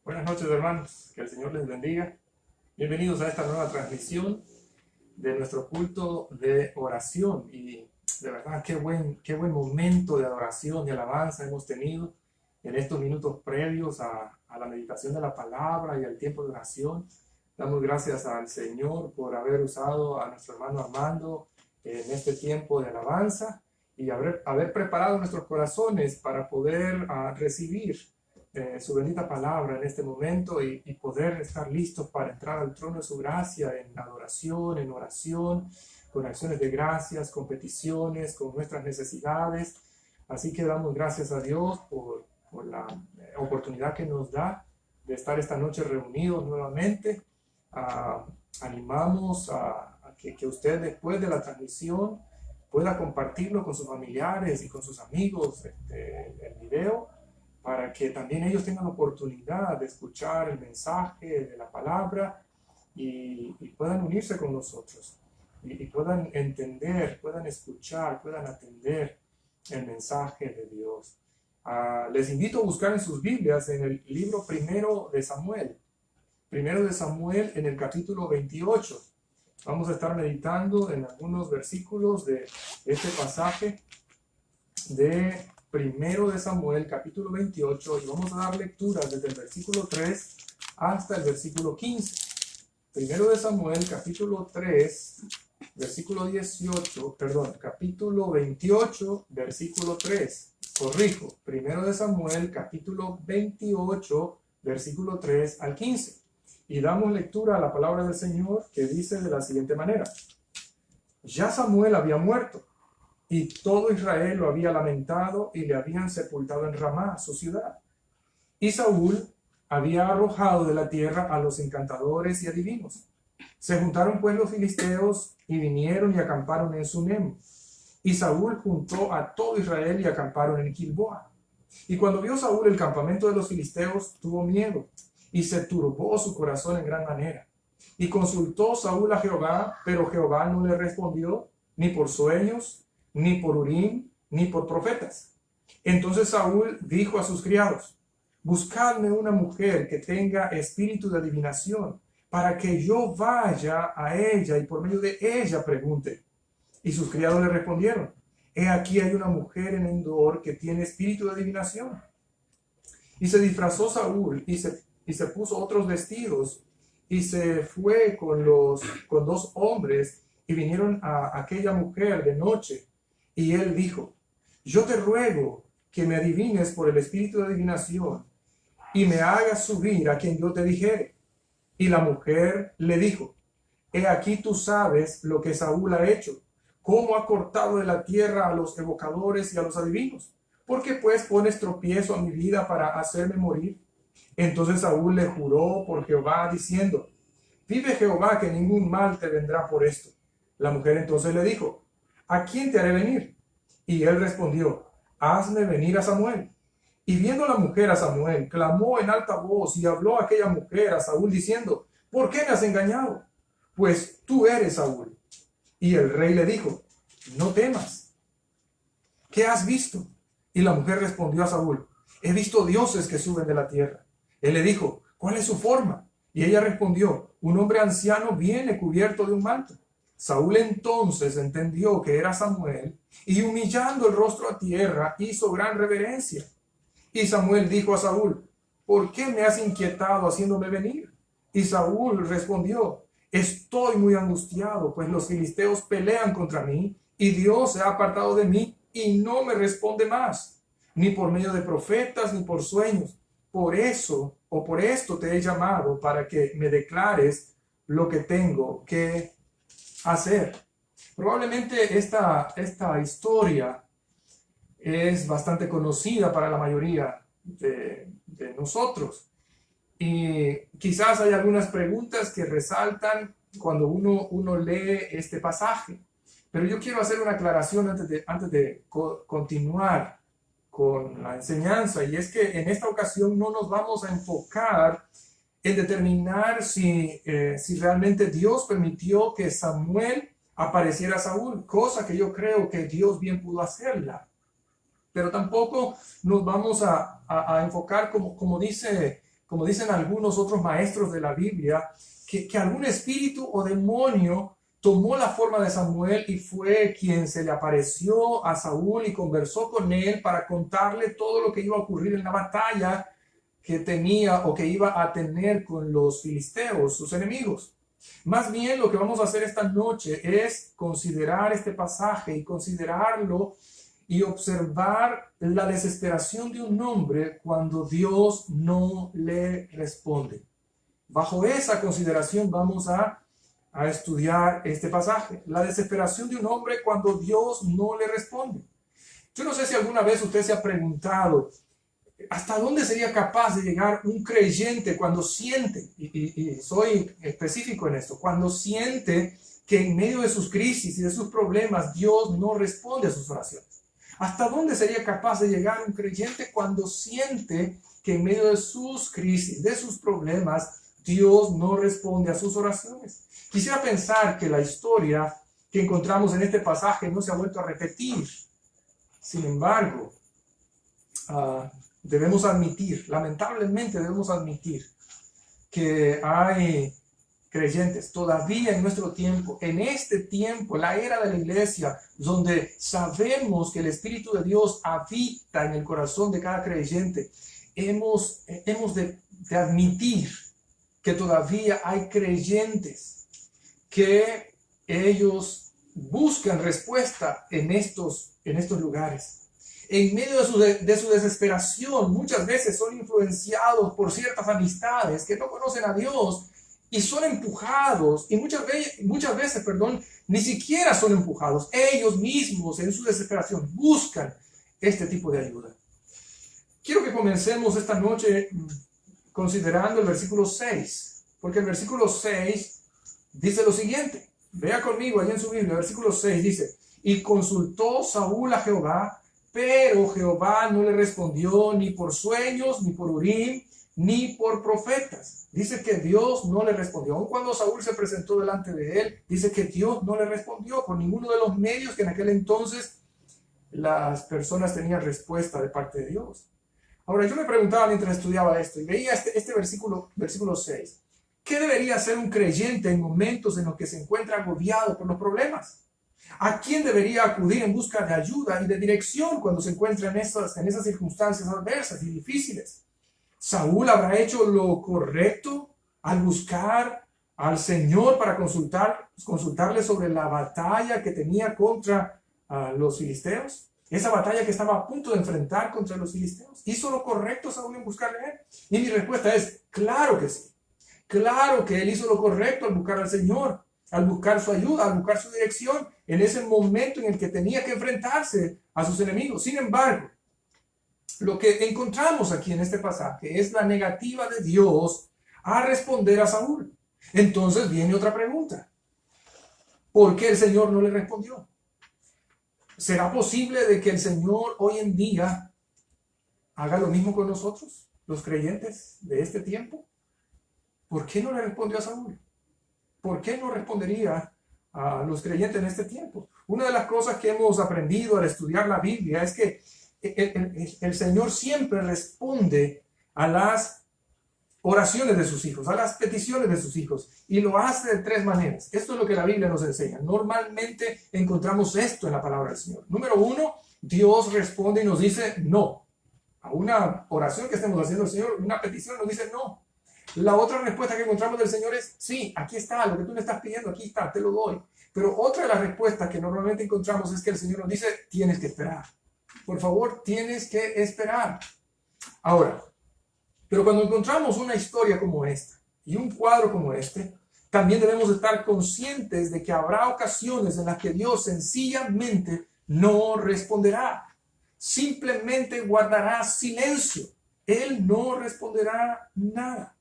Buenas noches, hermanos, que el Señor les bendiga. Bienvenidos a esta nueva transmisión de nuestro culto de oración. Y de verdad, qué buen momento de adoración y alabanza hemos tenido en estos minutos previos a la meditación de la palabra y al tiempo de oración. Damos gracias al Señor por haber usado a nuestro hermano Armando en este tiempo de alabanza y haber preparado nuestros corazones para poder recibir su bendita palabra en este momento y poder estar listos para entrar al trono de su gracia en adoración, en oración, con acciones de gracias, con peticiones, con nuestras necesidades. Así que damos gracias a Dios por la oportunidad que nos da de estar esta noche reunidos nuevamente. Animamos a que usted después de la transmisión pueda compartirlo con sus familiares y con sus amigos, el video, para que también ellos tengan la oportunidad de escuchar el mensaje de la palabra y puedan unirse con nosotros y puedan entender, puedan escuchar, puedan atender el mensaje de Dios. Les invito a buscar en sus Biblias en el libro primero de Samuel en el capítulo 28. Vamos a estar meditando en algunos versículos de este pasaje de Primero de Samuel, capítulo 28, y vamos a dar lectura desde el versículo 3 hasta el versículo 15. Primero de Samuel, capítulo 3, versículo 18, perdón, capítulo 28, versículo 3. Corrijo, Primero de Samuel, capítulo 28, versículo 3 al 15. Y damos lectura a la palabra del Señor, que dice de la siguiente manera: Ya Samuel había muerto, y todo Israel lo había lamentado y le habían sepultado en Ramá, su ciudad. Y Saúl había arrojado de la tierra a los encantadores y adivinos. Se juntaron pues los filisteos y vinieron y acamparon en Sunem. Y Saúl juntó a todo Israel y acamparon en Gilboa. Y cuando vio Saúl el campamento de los filisteos, tuvo miedo y se turbó su corazón en gran manera. Y consultó Saúl a Jehová, pero Jehová no le respondió ni por sueños, ni por Urim, ni por profetas. Entonces Saúl dijo a sus criados: Buscadme una mujer que tenga espíritu de adivinación, para que yo vaya a ella y por medio de ella pregunte. Y sus criados le respondieron: He aquí hay una mujer en Endor que tiene espíritu de adivinación. Y se disfrazó Saúl y se puso otros vestidos y se fue con dos hombres y vinieron a aquella mujer de noche. Y él dijo: Yo te ruego que me adivines por el espíritu de adivinación y me hagas subir a quien yo te dijere. Y la mujer le dijo: He aquí tú sabes lo que Saúl ha hecho, cómo ha cortado de la tierra a los evocadores y a los adivinos. ¿Por qué pues pones tropiezo a mi vida para hacerme morir? Entonces Saúl le juró por Jehová, diciendo: Vive Jehová, que ningún mal te vendrá por esto. La mujer entonces le dijo: ¿A quién te haré venir? Y él respondió: Hazme venir a Samuel. Y viendo la mujer a Samuel, clamó en alta voz y habló a aquella mujer a Saúl diciendo: ¿Por qué me has engañado? Pues tú eres Saúl. Y el rey le dijo: No temas. ¿Qué has visto? Y la mujer respondió a Saúl: He visto dioses que suben de la tierra. Él le dijo: ¿Cuál es su forma? Y ella respondió: Un hombre anciano viene cubierto de un manto. Saúl entonces entendió que era Samuel, y humillando el rostro a tierra, hizo gran reverencia. Y Samuel dijo a Saúl: ¿Por qué me has inquietado haciéndome venir? Y Saúl respondió: Estoy muy angustiado, pues los filisteos pelean contra mí, y Dios se ha apartado de mí, y no me responde más, ni por medio de profetas, ni por sueños. Por eso, o por esto te he llamado, para que me declares lo que tengo que hacer. Probablemente esta historia es bastante conocida para la mayoría de nosotros. Y quizás hay algunas preguntas que resaltan cuando uno lee este pasaje. Pero yo quiero hacer una aclaración antes de continuar con la enseñanza. Y es que en esta ocasión no nos vamos a enfocar en determinar si realmente Dios permitió que Samuel apareciera a Saúl, cosa que yo creo que Dios bien pudo hacerla. Pero tampoco nos vamos a enfocar, como como dicen algunos otros maestros de la Biblia, que algún espíritu o demonio tomó la forma de Samuel y fue quien se le apareció a Saúl y conversó con él para contarle todo lo que iba a ocurrir en la batalla que tenía o que iba a tener con los filisteos, sus enemigos. Más bien lo que vamos a hacer esta noche es considerar este pasaje y considerarlo y observar la desesperación de un hombre cuando Dios no le responde. Bajo esa consideración vamos a estudiar este pasaje. La desesperación de un hombre cuando Dios no le responde. Yo no sé si alguna vez usted se ha preguntado hasta dónde sería capaz de llegar un creyente cuando siente, y soy específico en esto, cuando siente que en medio de sus crisis y de sus problemas Dios no responde a sus oraciones. ¿Hasta dónde sería capaz de llegar un creyente cuando siente que en medio de sus crisis, de sus problemas, Dios no responde a sus oraciones? Quisiera pensar que la historia que encontramos en este pasaje no se ha vuelto a repetir. Sin embargo, debemos admitir, lamentablemente debemos admitir, que hay creyentes todavía en nuestro tiempo, en este tiempo, la era de la iglesia, donde sabemos que el Espíritu de Dios habita en el corazón de cada creyente. Hemos de admitir que todavía hay creyentes que ellos buscan respuesta en estos lugares. En medio de su desesperación, muchas veces son influenciados por ciertas amistades que no conocen a Dios y son empujados, y muchas veces, ni siquiera son empujados. Ellos mismos en su desesperación buscan este tipo de ayuda. Quiero que comencemos esta noche considerando el versículo 6, porque el versículo 6 dice lo siguiente. Vea conmigo allá en su Biblia, el versículo 6 dice: y consultó Saúl a Jehová, pero Jehová no le respondió ni por sueños, ni por Urim, ni por profetas. Dice que Dios no le respondió. Aun cuando Saúl se presentó delante de él, dice que Dios no le respondió por ninguno de los medios que en aquel entonces las personas tenían respuesta de parte de Dios. Ahora, yo me preguntaba mientras estudiaba esto y veía este versículo 6. ¿Qué debería hacer un creyente en momentos en los que se encuentra agobiado por los problemas? ¿A quién debería acudir en busca de ayuda y de dirección cuando se encuentra en esas circunstancias adversas y difíciles? ¿Saúl habrá hecho lo correcto al buscar al Señor para consultarle sobre la batalla que tenía contra los filisteos? Esa batalla que estaba a punto de enfrentar contra los filisteos. ¿Hizo lo correcto Saúl en buscarle a él? Y mi respuesta es, claro que sí. Claro que él hizo lo correcto al buscar al Señor, al buscar su ayuda, al buscar su dirección en ese momento en el que tenía que enfrentarse a sus enemigos. Sin embargo, lo que encontramos aquí en este pasaje es la negativa de Dios a responder a Saúl. Entonces viene otra pregunta. ¿Por qué el Señor no le respondió? ¿Será posible de que el Señor hoy en día haga lo mismo con nosotros, los creyentes de este tiempo? ¿Por qué no le respondió a Saúl? ¿Por qué no respondería a los creyentes en este tiempo? Una de las cosas que hemos aprendido al estudiar la Biblia es que el Señor siempre responde a las oraciones de sus hijos, a las peticiones de sus hijos, y lo hace de tres maneras. Esto es lo que la Biblia nos enseña. Normalmente encontramos esto en la palabra del Señor. Número uno, Dios responde y nos dice no. A una oración que estemos haciendo al Señor, una petición nos dice no. La otra respuesta que encontramos del Señor es sí, aquí está, lo que tú me estás pidiendo, aquí está, te lo doy. Pero otra de las respuestas que normalmente encontramos es que el Señor nos dice, tienes que esperar. Por favor, tienes que esperar. Ahora, pero cuando encontramos una historia como esta y un cuadro como este, también debemos estar conscientes de que habrá ocasiones en las que Dios sencillamente no responderá. Simplemente guardará silencio. Él no responderá nada.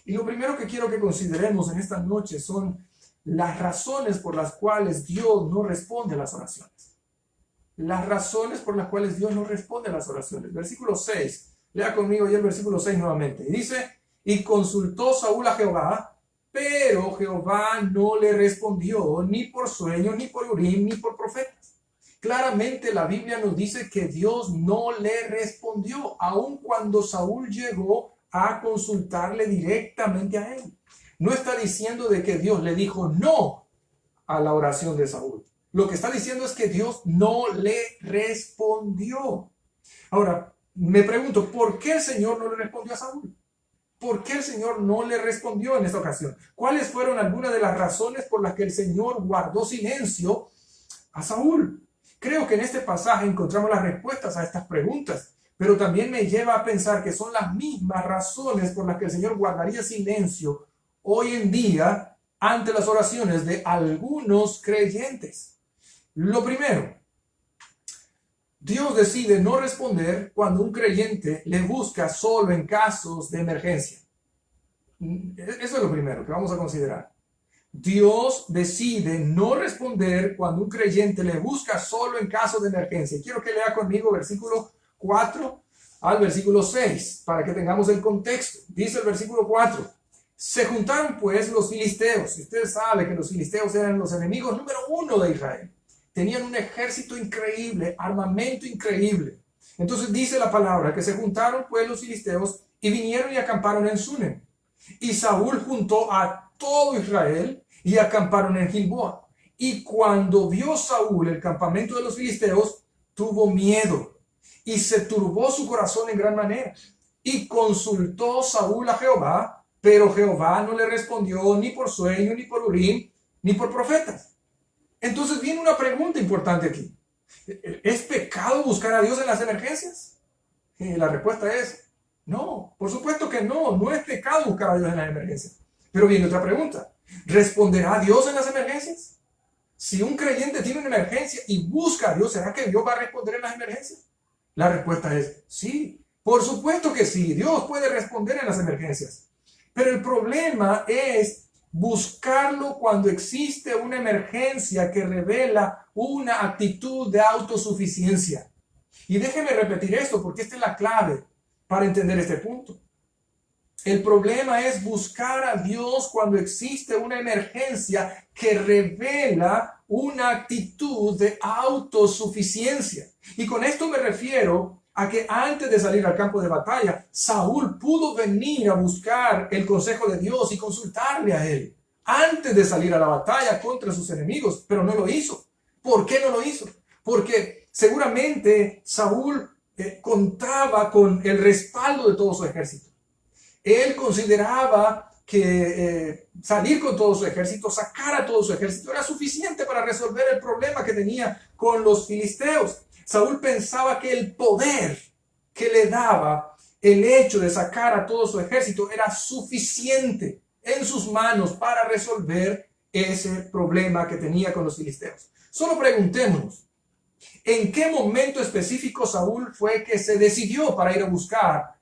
Y lo primero que quiero que consideremos en esta noche son las razones por las cuales Dios no responde a las oraciones. Las razones por las cuales Dios no responde a las oraciones. Versículo 6. Lea conmigo ya el versículo 6 nuevamente. Y dice, y consultó Saúl a Jehová, pero Jehová no le respondió ni por sueños, ni por Urim, ni por profetas. Claramente la Biblia nos dice que Dios no le respondió, aun cuando Saúl llegó a consultarle directamente a él. No está diciendo de que Dios le dijo no a la oración de Saúl. Lo que está diciendo es que Dios no le respondió. Ahora, me pregunto, ¿por qué el Señor no le respondió a Saúl? ¿Por qué el Señor no le respondió en esta ocasión? ¿Cuáles fueron algunas de las razones por las que el Señor guardó silencio a Saúl? Creo que en este pasaje encontramos las respuestas a estas preguntas, pero también me lleva a pensar que son las mismas razones por las que el Señor guardaría silencio hoy en día ante las oraciones de algunos creyentes. Lo primero, Dios decide no responder cuando un creyente le busca solo en casos de emergencia. Eso es lo primero que vamos a considerar. Dios decide no responder cuando un creyente le busca solo en casos de emergencia. Quiero que lea conmigo versículo 4 al versículo 6 para que tengamos el contexto. Dice el versículo 4. Se juntaron pues los filisteos. Y usted sabe que los filisteos eran los enemigos número 1 de Israel. Tenían un ejército increíble, armamento increíble. Entonces dice la palabra que se juntaron pues los filisteos y vinieron y acamparon en Sunem. Y Saúl juntó a todo Israel y acamparon en Gilboa. Y cuando vio Saúl el campamento de los filisteos, tuvo miedo y se turbó su corazón en gran manera. Y consultó Saúl a Jehová, pero Jehová no le respondió ni por sueño, ni por Urim, ni por profetas. Entonces viene una pregunta importante aquí. ¿Es pecado buscar a Dios en las emergencias? Y la respuesta es no, por supuesto que no. No es pecado buscar a Dios en las emergencias. Pero viene otra pregunta. ¿Responderá Dios en las emergencias? Si un creyente tiene una emergencia y busca a Dios, ¿será que Dios va a responder en las emergencias? La respuesta es sí. Por supuesto que sí. Dios puede responder en las emergencias. Pero el problema es buscarlo cuando existe una emergencia que revela una actitud de autosuficiencia. Y déjeme repetir esto porque esta es la clave para entender este punto. El problema es buscar a Dios cuando existe una emergencia que revela una actitud de autosuficiencia. Y con esto me refiero a que antes de salir al campo de batalla, Saúl pudo venir a buscar el consejo de Dios y consultarle a él antes de salir a la batalla contra sus enemigos, pero no lo hizo. ¿Por qué no lo hizo? Porque seguramente Saúl contaba con el respaldo de todo su ejército. Él consideraba que salir con todo su ejército, sacar a todo su ejército, era suficiente para resolver el problema que tenía con los filisteos. Saúl pensaba que el poder que le daba el hecho de sacar a todo su ejército era suficiente en sus manos para resolver ese problema que tenía con los filisteos. Solo preguntémonos, ¿en qué momento específico Saúl fue que se decidió para ir a buscar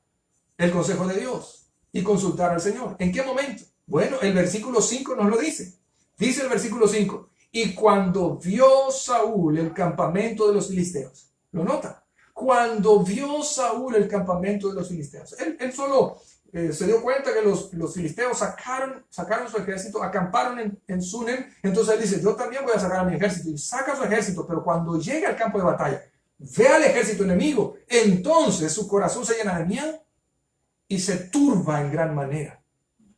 el consejo de Dios y consultar al Señor? ¿En qué momento? Bueno, el versículo 5 nos lo dice. Dice el versículo 5. Y cuando vio Saúl el campamento de los filisteos, ¿lo nota? Cuando vio Saúl el campamento de los filisteos, él solo se dio cuenta que los filisteos sacaron su ejército, acamparon en Sunem. Entonces él dice, yo también voy a sacar a mi ejército, y saca su ejército. Pero cuando llega al campo de batalla, ve al ejército enemigo, entonces su corazón se llena de miedo y se turba en gran manera.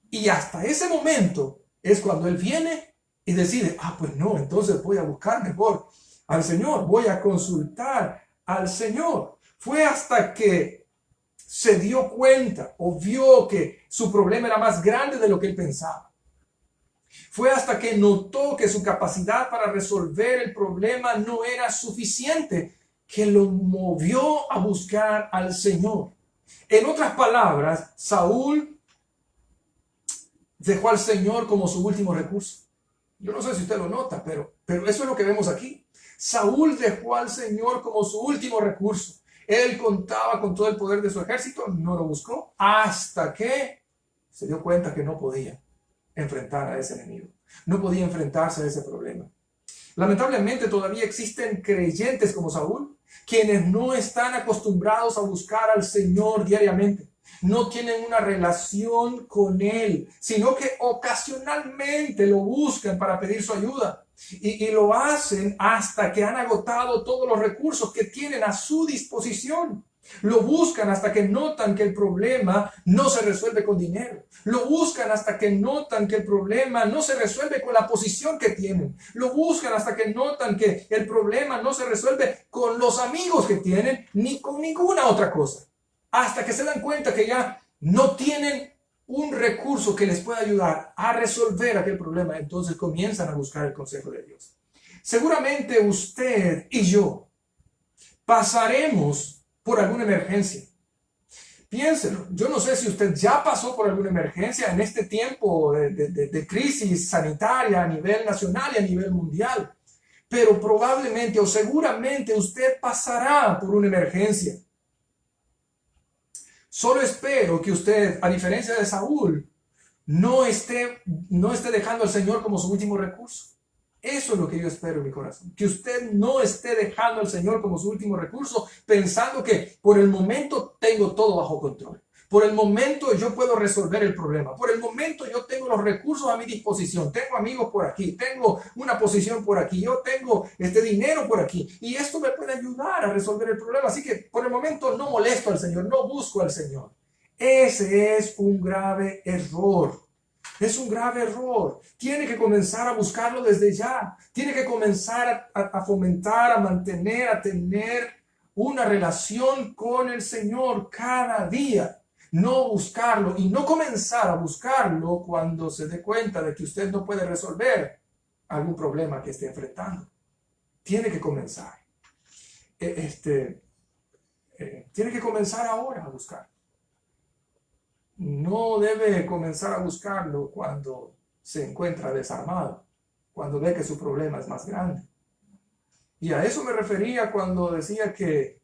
Y hasta ese momento es cuando él viene y decide, pues no, entonces voy a buscar mejor al Señor, voy a consultar al Señor. Fue hasta que se dio cuenta o vio que su problema era más grande de lo que él pensaba. Fue hasta que notó que su capacidad para resolver el problema no era suficiente, que lo movió a buscar al Señor. En otras palabras, Saúl dejó al Señor como su último recurso. Yo no sé si usted lo nota, pero eso es lo que vemos aquí. Saúl dejó al Señor como su último recurso. Él contaba con todo el poder de su ejército, no lo buscó, hasta que se dio cuenta que no podía enfrentar a ese enemigo. No podía enfrentarse a ese problema. Lamentablemente todavía existen creyentes como Saúl, quienes no están acostumbrados a buscar al Señor diariamente. No tienen una relación con Él, sino que ocasionalmente lo buscan para pedir su ayuda. Y lo hacen hasta que han agotado todos los recursos que tienen a su disposición. Lo buscan hasta que notan que el problema no se resuelve con dinero. Lo buscan hasta que notan que el problema no se resuelve con la posición que tienen. Lo buscan hasta que notan que el problema no se resuelve con los amigos que tienen, ni con ninguna otra cosa. Hasta que se dan cuenta que ya no tienen un recurso que les pueda ayudar a resolver aquel problema. Entonces comienzan a buscar el consejo de Dios. Seguramente usted y yo pasaremos por alguna emergencia. Piénselo, yo no sé si usted ya pasó por alguna emergencia en este tiempo de crisis sanitaria a nivel nacional y a nivel mundial, pero probablemente o seguramente usted pasará por una emergencia. Solo espero que usted, a diferencia de Saúl, no esté dejando al Señor como su último recurso. Eso es lo que yo espero en mi corazón. Que usted no esté dejando al Señor como su último recurso, pensando que por el momento tengo todo bajo control. Por el momento yo puedo resolver el problema. Por el momento yo tengo los recursos a mi disposición. Tengo amigos por aquí. Tengo una posición por aquí. Yo tengo este dinero por aquí. Y esto me puede ayudar a resolver el problema. Así que por el momento no molesto al Señor. No busco al Señor. Ese es un grave error. Es un grave error. Tiene que comenzar a buscarlo desde ya. Tiene que comenzar a fomentar, a mantener, a tener una relación con el Señor cada día. No buscarlo y no comenzar a buscarlo cuando se dé cuenta de que usted no puede resolver algún problema que esté enfrentando. Tiene que comenzar. Tiene que comenzar ahora a buscarlo. No debe comenzar a buscarlo cuando se encuentra desarmado, cuando ve que su problema es más grande. Y a eso me refería cuando decía que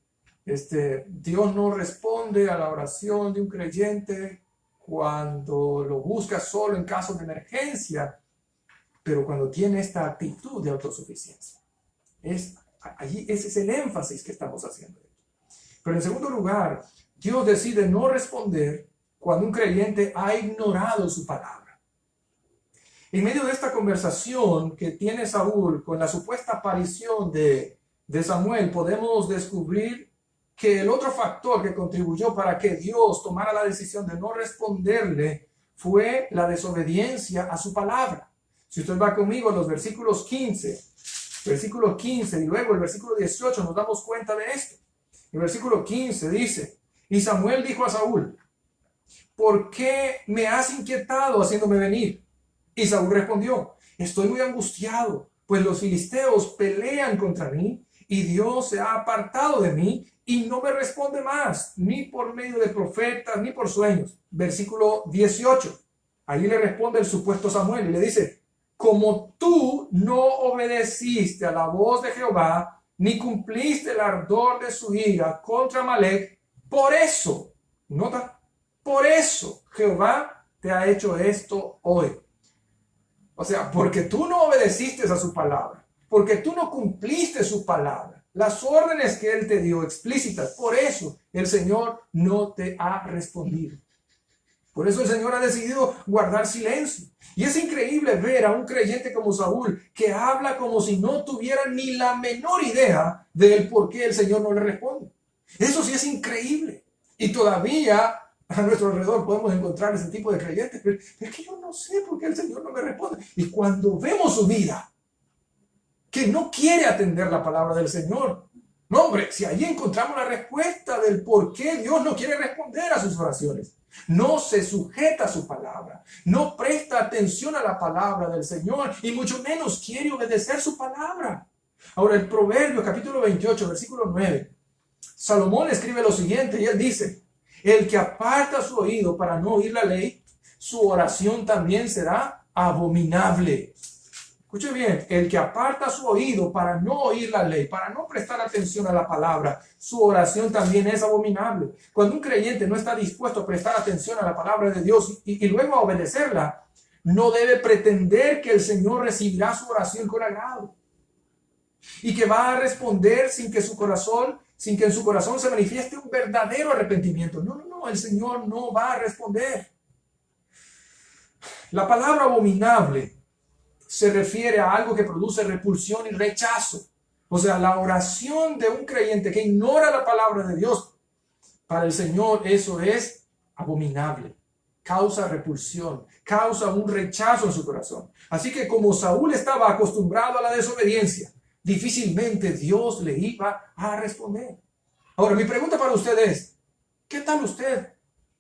Dios no responde a la oración de un creyente cuando lo busca solo en casos de emergencia, pero cuando tiene esta actitud de autosuficiencia. Allí ese es el énfasis que estamos haciendo. Pero en segundo lugar, Dios decide no responder cuando un creyente ha ignorado su palabra. En medio de esta conversación que tiene Saúl con la supuesta aparición de Samuel, podemos descubrir que el otro factor que contribuyó para que Dios tomara la decisión de no responderle fue la desobediencia a su palabra. Si usted va conmigo en los versículos 15 y luego el versículo 18 nos damos cuenta de esto. El versículo 15 dice, y Samuel dijo a Saúl, ¿por qué me has inquietado haciéndome venir? Y Saúl respondió, estoy muy angustiado, pues los filisteos pelean contra mí y Dios se ha apartado de mí y no me responde más, ni por medio de profetas, ni por sueños. Versículo 18. Allí le responde el supuesto Samuel y le dice, como tú no obedeciste a la voz de Jehová, ni cumpliste el ardor de su ira contra Amalec, por eso, nota, por eso Jehová te ha hecho esto hoy. O sea, porque tú no obedeciste a su palabra, porque tú no cumpliste su palabra, las órdenes que Él te dio explícitas, por eso el Señor no te ha respondido. Por eso el Señor ha decidido guardar silencio. Y es increíble ver a un creyente como Saúl que habla como si no tuviera ni la menor idea del por qué el Señor no le responde. Eso sí es increíble. Y todavía a nuestro alrededor podemos encontrar ese tipo de creyentes. Pero es que yo no sé por qué el Señor no me responde. Y cuando vemos su vida, que no quiere atender la palabra del Señor, no hombre, si allí encontramos la respuesta del por qué Dios no quiere responder a sus oraciones. No se sujeta a su palabra, no presta atención a la palabra del Señor y mucho menos quiere obedecer su palabra. Ahora el Proverbio capítulo 28 versículo 9, Salomón escribe lo siguiente y él dice, el que aparta su oído para no oír la ley, su oración también será abominable. Escuche bien, el que aparta su oído para no oír la ley, para no prestar atención a la palabra, su oración también es abominable. Cuando un creyente no está dispuesto a prestar atención a la palabra de Dios y luego a obedecerla, no debe pretender que el Señor recibirá su oración con agrado y que va a responder sin que en su corazón se manifieste un verdadero arrepentimiento. No, el Señor no va a responder. La palabra abominable se refiere a algo que produce repulsión y rechazo. O sea, la oración de un creyente que ignora la palabra de Dios Para el Señor eso es abominable. Causa repulsión, causa un rechazo en su corazón. Así que como Saúl estaba acostumbrado a la desobediencia, difícilmente Dios le iba a responder. Ahora, mi pregunta para usted es, ¿qué tal usted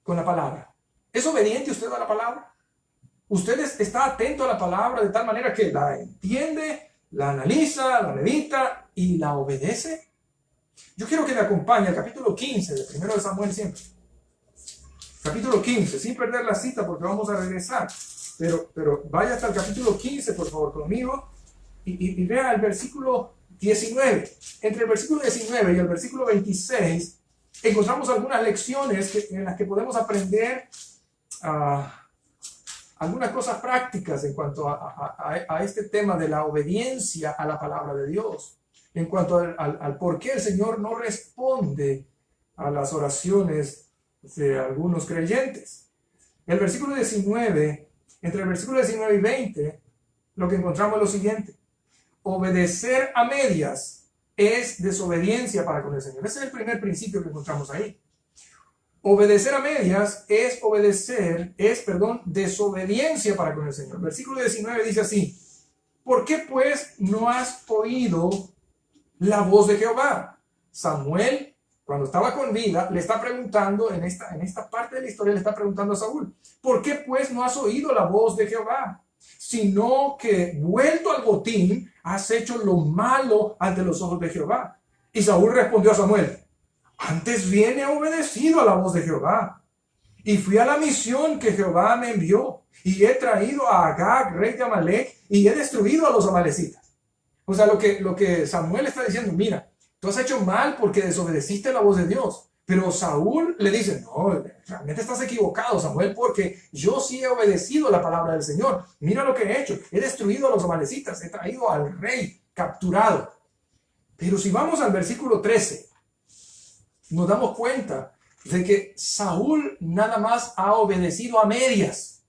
con la palabra? ¿Es obediente usted a la palabra? ¿Usted está atento a la palabra de tal manera que la entiende, la analiza, la medita y la obedece? Yo quiero que me acompañe al capítulo 15 de 1 de Samuel siempre. Capítulo 15, sin perder la cita porque vamos a regresar. Pero vaya hasta el capítulo 15, por favor, conmigo. Y vea el versículo 19. Entre el versículo 19 y el versículo 26 encontramos algunas lecciones en las que podemos aprender algunas cosas prácticas en cuanto a este tema de la obediencia a la palabra de Dios. En cuanto al por qué el Señor no responde a las oraciones de algunos creyentes. El versículo 19, entre el versículo 19 y 20, lo que encontramos es lo siguiente. Obedecer a medias es desobediencia para con el Señor. Ese es el primer principio que encontramos ahí. Obedecer a medias es desobediencia para con el Señor. Versículo 19 dice así: ¿por qué pues no has oído la voz de Jehová? Samuel, cuando estaba con vida, le está preguntando, en esta parte de la historia, le está preguntando a Saúl, ¿por qué pues no has oído la voz de Jehová? Sino que, vuelto al botín, has hecho lo malo ante los ojos de Jehová. Y Saúl respondió a Samuel, antes bien he obedecido a la voz de Jehová, y fui a la misión que Jehová me envió, y he traído a Agag, rey de Amalek, y he destruido a los amalecitas. O sea, lo que Samuel está diciendo, mira, tú has hecho mal porque desobedeciste la voz de Dios. Pero Saúl le dice, no, realmente estás equivocado, Samuel, porque yo sí he obedecido la palabra del Señor. Mira lo que he hecho. He destruido a los amalecitas, he traído al rey capturado. Pero si vamos al versículo 13, nos damos cuenta de que Saúl nada más ha obedecido a medias.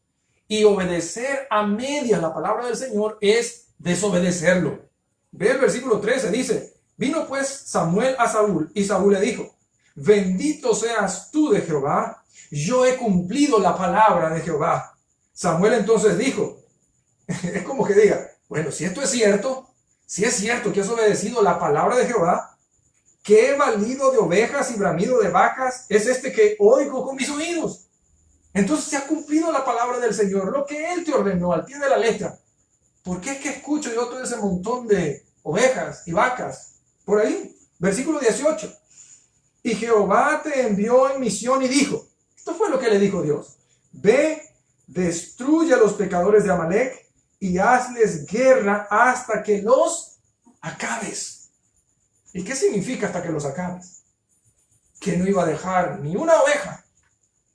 Y obedecer a medias la palabra del Señor es desobedecerlo. Ve el versículo 13, dice, vino pues Samuel a Saúl, y Saúl le dijo, bendito seas tú de Jehová, yo he cumplido la palabra de Jehová. Samuel entonces dijo, es como que diga, bueno, si esto es cierto, si es cierto que has obedecido la palabra de Jehová, ¿qué balido de ovejas y bramido de vacas es este que oigo con mis oídos? Entonces se ha cumplido la palabra del Señor, lo que Él te ordenó al pie de la letra. ¿Por qué es que escucho yo todo ese montón de ovejas y vacas por ahí? Versículo 18. Y Jehová te envió en misión y dijo, esto fue lo que le dijo Dios, ve, destruye a los pecadores de Amalek y hazles guerra hasta que los acabes. ¿Y qué significa hasta que los acabes? Que no iba a dejar ni una oveja,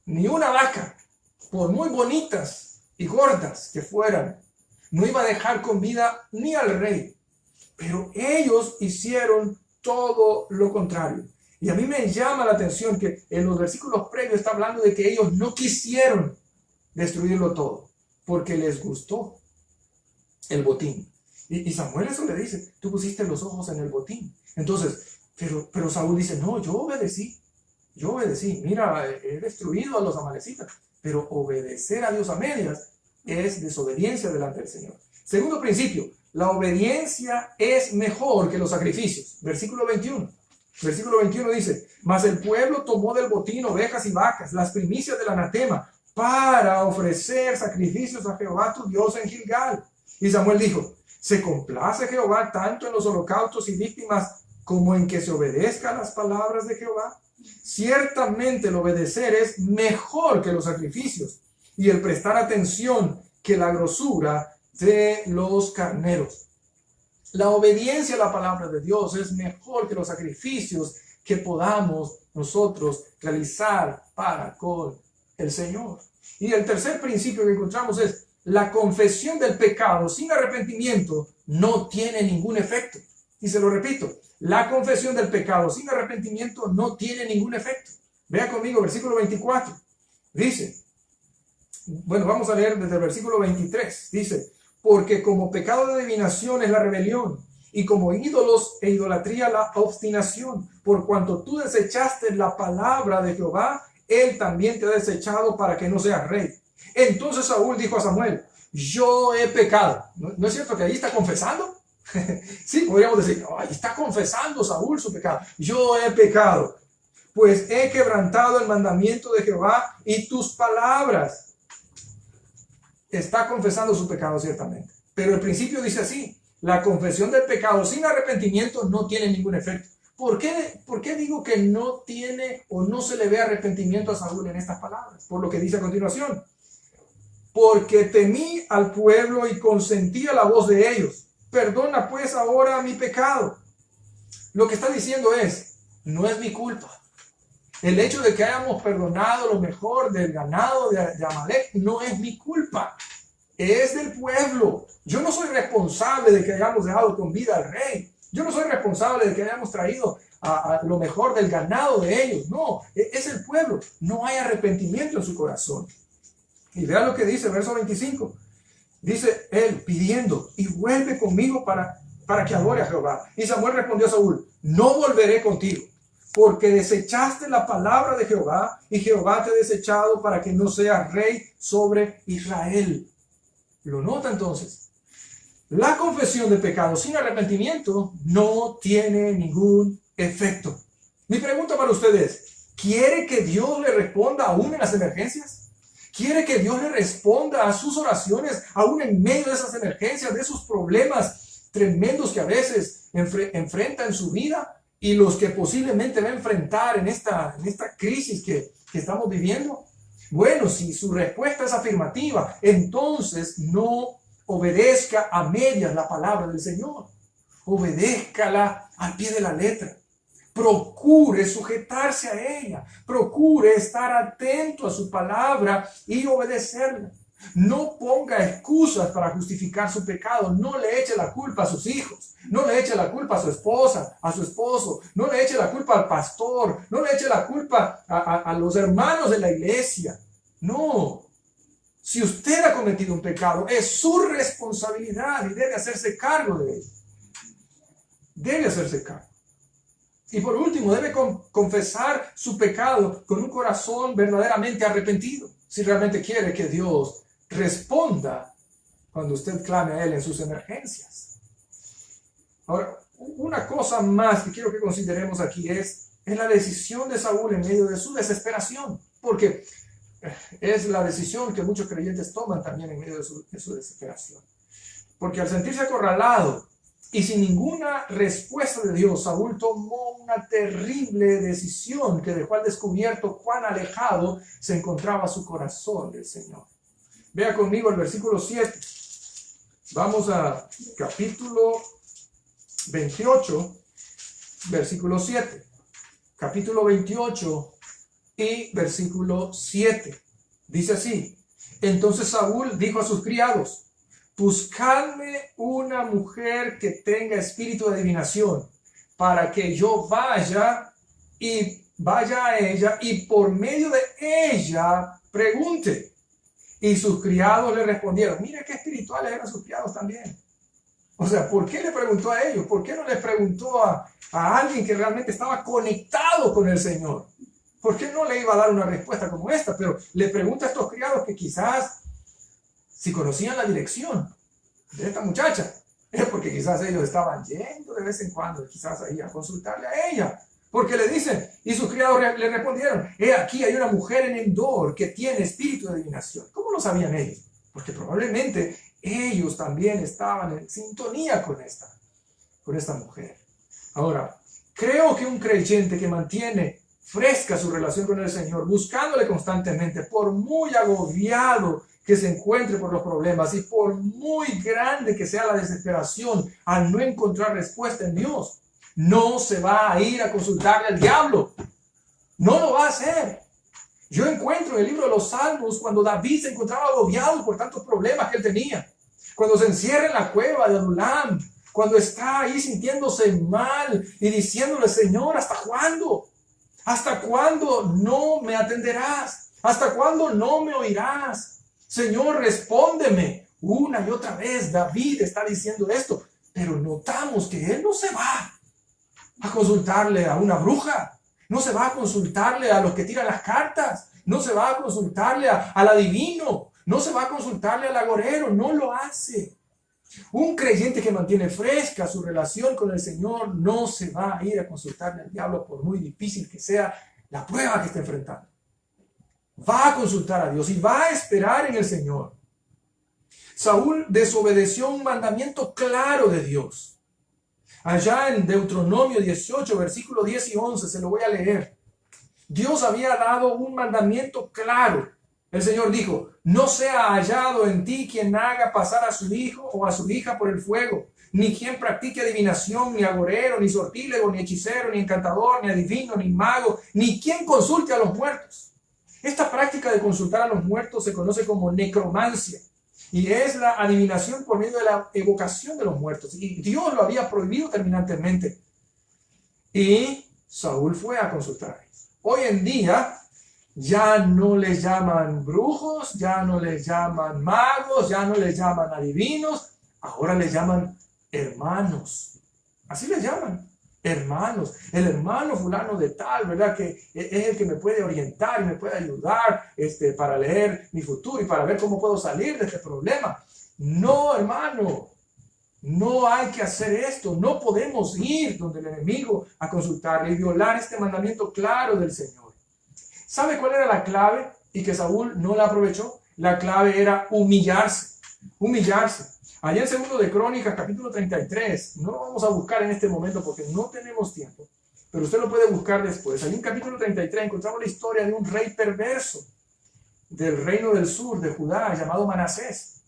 ni una vaca, por muy bonitas y gordas que fueran, no iba a dejar con vida ni al rey. Pero ellos hicieron todo lo contrario. Y a mí me llama la atención que en los versículos previos está hablando de que ellos no quisieron destruirlo todo, porque les gustó el botín. Y Samuel eso le dice, tú pusiste los ojos en el botín. Entonces, pero Saúl dice, no, yo obedecí, mira, he destruido a los amalecitas, pero obedecer a Dios a medias es desobediencia delante del Señor. Segundo principio, la obediencia es mejor que los sacrificios. Versículo 21. Versículo 21 dice, mas el pueblo tomó del botín ovejas y vacas, las primicias del anatema, para ofrecer sacrificios a Jehová tu Dios en Gilgal. Y Samuel dijo, ¿se complace Jehová tanto en los holocaustos y víctimas como en que se obedezcan las palabras de Jehová? Ciertamente el obedecer es mejor que los sacrificios, y el prestar atención que la grosura de los carneros. La obediencia a la palabra de Dios es mejor que los sacrificios que podamos nosotros realizar para con el Señor. Y el tercer principio que encontramos es la confesión del pecado sin arrepentimiento no tiene ningún efecto. Y se lo repito, la confesión del pecado sin arrepentimiento no tiene ningún efecto. Vea conmigo versículo 24. Dice, bueno, vamos a leer desde el versículo 23. Dice, porque como pecado de adivinación es la rebelión, y como ídolos e idolatría la obstinación. Por cuanto tú desechaste la palabra de Jehová, él también te ha desechado para que no seas rey. Entonces Saúl dijo a Samuel, yo he pecado. ¿No es cierto que ahí está confesando? Sí, podríamos decir, ahí está confesando Saúl su pecado. Yo he pecado, pues he quebrantado el mandamiento de Jehová y tus palabras. Está confesando su pecado ciertamente. Pero el principio dice así, la confesión del pecado sin arrepentimiento no tiene ningún efecto. ¿Por qué digo que no tiene o no se le ve arrepentimiento a Saúl en estas palabras? Por lo que dice a continuación. Porque temí al pueblo y consentí a la voz de ellos. Perdona pues ahora mi pecado. Lo que está diciendo es, no es mi culpa. El hecho de que hayamos perdonado lo mejor del ganado de Amalek no es mi culpa. Es del pueblo. Yo no soy responsable de que hayamos dejado con vida al rey. Yo no soy responsable de que hayamos traído a lo mejor del ganado de ellos. No, es el pueblo. No hay arrepentimiento en su corazón. Y vea lo que dice, verso 25. Dice él pidiendo, y vuelve conmigo para que adore a Jehová. Y Samuel respondió a Saúl, no volveré contigo, porque desechaste la palabra de Jehová, y Jehová te ha desechado para que no seas rey sobre Israel. ¿Lo nota entonces? La confesión de pecado sin arrepentimiento no tiene ningún efecto. Mi pregunta para ustedes, ¿quiere que Dios le responda aún en las emergencias? ¿Quiere que Dios le responda a sus oraciones aún en medio de esas emergencias, de esos problemas tremendos que a veces enfrenta en su vida y los que posiblemente va a enfrentar en esta crisis que estamos viviendo? Bueno, si su respuesta es afirmativa, entonces no obedezca a medias la palabra del Señor. Obedézcala al pie de la letra. Procure sujetarse a ella. Procure estar atento a su palabra y obedecerla. No ponga excusas para justificar su pecado. No le eche la culpa a sus hijos. No le eche la culpa a su esposa, a su esposo. No le eche la culpa al pastor. No le eche la culpa a los hermanos de la iglesia. No. Si usted ha cometido un pecado, es su responsabilidad y debe hacerse cargo de él. Debe hacerse cargo. Y por último, debe confesar su pecado con un corazón verdaderamente arrepentido, si realmente quiere que Dios responda cuando usted clame a Él en sus emergencias. Ahora, una cosa más que quiero que consideremos aquí es la decisión de Saúl en medio de su desesperación, porque es la decisión que muchos creyentes toman también en medio de su desesperación. Porque al sentirse acorralado y sin ninguna respuesta de Dios, Saúl tomó una terrible decisión que dejó al descubierto cuán alejado se encontraba su corazón del Señor. Vea conmigo el versículo 7. Vamos a capítulo 28, versículo 7. Capítulo 28 y versículo 7. Dice así: Entonces Saúl dijo a sus criados: Buscadme una mujer que tenga espíritu de adivinación, para que yo vaya a ella y por medio de ella pregunte. Y sus criados le respondieron. Mire qué espirituales eran sus criados también. O sea, ¿por qué le preguntó a ellos? ¿Por qué no les preguntó a alguien que realmente estaba conectado con el Señor? ¿Por qué no le iba a dar una respuesta como esta? Pero le pregunta a estos criados que quizás, si conocían la dirección de esta muchacha, es porque quizás ellos estaban yendo de vez en cuando, quizás ahí a consultarle a ella. Porque le dicen, y sus criados le respondieron: He aquí hay una mujer en Endor que tiene espíritu de adivinación. ¿Cómo lo sabían ellos? Porque probablemente ellos también estaban en sintonía con esta mujer. Ahora, creo que un creyente que mantiene fresca su relación con el Señor, buscándole constantemente, por muy agobiado que se encuentre por los problemas y por muy grande que sea la desesperación al no encontrar respuesta en Dios, no se va a ir a consultarle al diablo. No lo va a hacer. Yo encuentro en el libro de los Salmos cuando David se encontraba agobiado por tantos problemas que él tenía. Cuando se encierra en la cueva de Adulam, cuando está ahí sintiéndose mal y diciéndole: Señor, ¿hasta cuándo? ¿Hasta cuándo no me atenderás? ¿Hasta cuándo no me oirás? Señor, respóndeme. Una y otra vez David está diciendo esto. Pero notamos que él no se va a consultarle a una bruja, no se va a consultarle a los que tiran las cartas, no se va a consultarle al adivino, no se va a consultarle al agorero, no lo hace. Un creyente que mantiene fresca su relación con el Señor no se va a ir a consultarle al diablo por muy difícil que sea la prueba que esté enfrentando. Va a consultar a Dios y va a esperar en el Señor. Saúl desobedeció un mandamiento claro de Dios. Allá en Deuteronomio 18, versículos 10 y 11, se lo voy a leer. Dios había dado un mandamiento claro. El Señor dijo: no sea hallado en ti quien haga pasar a su hijo o a su hija por el fuego, ni quien practique adivinación, ni agorero, ni sortílego, ni hechicero, ni encantador, ni adivino, ni mago, ni quien consulte a los muertos. Esta práctica de consultar a los muertos se conoce como necromancia, y es la adivinación por medio de la evocación de los muertos. Y Dios lo había prohibido terminantemente. Y Saúl fue a consultar. Hoy en día ya no les llaman brujos, ya no les llaman magos, ya no les llaman adivinos, ahora les llaman hermanos. Así les llaman, hermanos. El hermano fulano de tal, ¿verdad? Que es el que me puede orientar y me puede ayudar para leer mi futuro y para ver cómo puedo salir de este problema. No, hermano. No hay que hacer esto. No podemos ir donde el enemigo a consultarle y violar este mandamiento claro del Señor. ¿Sabe cuál era la clave y que Saúl no la aprovechó? La clave era humillarse. Humillarse. Allá en 2 de Crónicas, capítulo 33, no lo vamos a buscar en este momento porque no tenemos tiempo, pero usted lo puede buscar después. Allí en capítulo 33 encontramos la historia de un rey perverso del reino del sur de Judá llamado Manasés.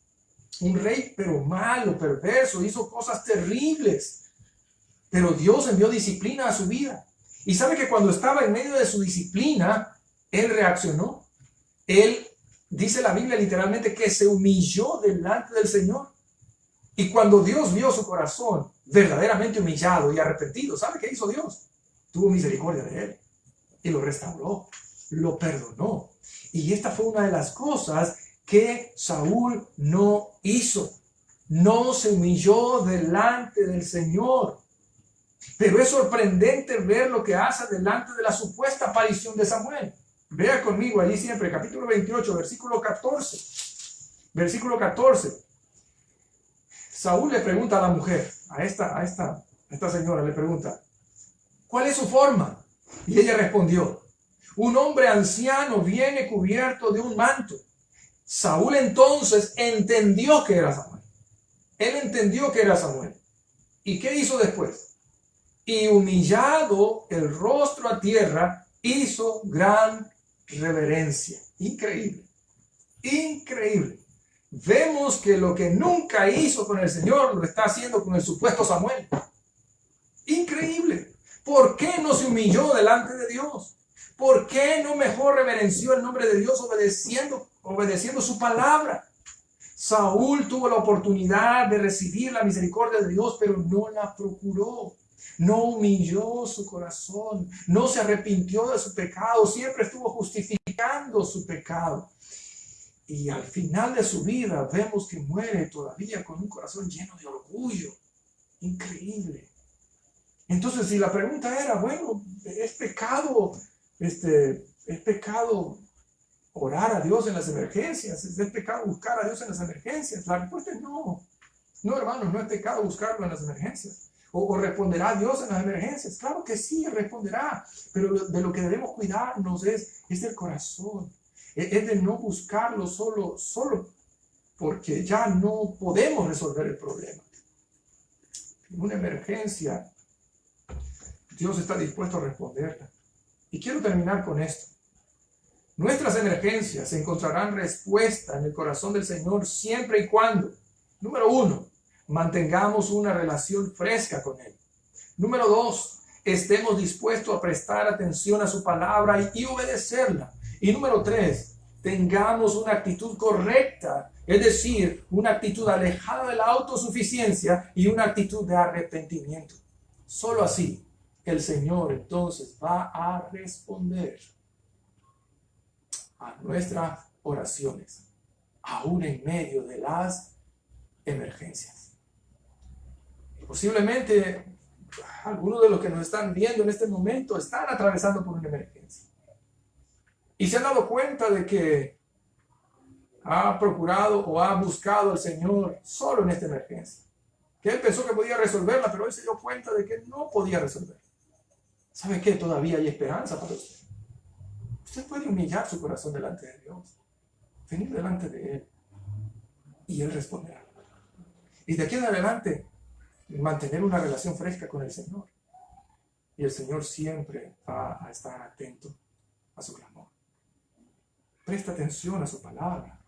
Un rey pero malo, perverso, hizo cosas terribles, pero Dios envió disciplina a su vida. Y sabe que cuando estaba en medio de su disciplina, él reaccionó. Él, dice la Biblia literalmente, que se humilló delante del Señor. Y cuando Dios vio su corazón verdaderamente humillado y arrepentido, ¿sabe qué hizo Dios? Tuvo misericordia de él y lo restauró, lo perdonó. Y esta fue una de las cosas que Saúl no hizo. No se humilló delante del Señor. Pero es sorprendente ver lo que hace delante de la supuesta aparición de Samuel. Vea conmigo allí siempre, capítulo 28, versículo 14. Versículo 14. Saúl le pregunta a la mujer, a esta señora le pregunta: ¿cuál es su forma? Y ella respondió: un hombre anciano viene cubierto de un manto. Saúl entonces entendió que era Samuel. Él entendió que era Samuel. ¿Y qué hizo después? Y humillado el rostro a tierra, hizo gran reverencia. Increíble. Increíble. Vemos que lo que nunca hizo con el Señor lo está haciendo con el supuesto Samuel. Increíble. ¿Por qué no se humilló delante de Dios? ¿Por qué no mejor reverenció el nombre de Dios obedeciendo su palabra? Saúl tuvo la oportunidad de recibir la misericordia de Dios, pero no la procuró. No humilló su corazón, no se arrepintió de su pecado, siempre estuvo justificando su pecado. Y al final de su vida vemos que muere todavía con un corazón lleno de orgullo. Increíble. Entonces, si la pregunta era, bueno, ¿es pecado orar a Dios en las emergencias? ¿Es pecado buscar a Dios en las emergencias? La respuesta es no. No, hermanos, no es pecado buscarlo en las emergencias. ¿O responderá Dios en las emergencias? Claro que sí, responderá. Pero de lo que debemos cuidarnos es el corazón. Es de no buscarlo solo porque ya no podemos resolver el problema. En una emergencia, Dios está dispuesto a responderla. Y quiero terminar con esto. Nuestras emergencias encontrarán respuesta en el corazón del Señor siempre y cuando, número 1, mantengamos una relación fresca con Él. Número 2, estemos dispuestos a prestar atención a su palabra y obedecerla. Y número 3, tengamos una actitud correcta, es decir, una actitud alejada de la autosuficiencia y una actitud de arrepentimiento. Solo así el Señor entonces va a responder a nuestras oraciones, aún en medio de las emergencias. Posiblemente algunos de los que nos están viendo en este momento están atravesando por una emergencia. Y se han dado cuenta de que ha procurado o ha buscado al Señor solo en esta emergencia. Que él pensó que podía resolverla, pero él se dio cuenta de que no podía resolverla. ¿Sabe qué? Todavía hay esperanza para usted. Usted puede humillar su corazón delante de Dios, venir delante de Él y Él responderá. Y de aquí en adelante, mantener una relación fresca con el Señor. Y el Señor siempre va a estar atento a su clamor. Presta atención a su palabra.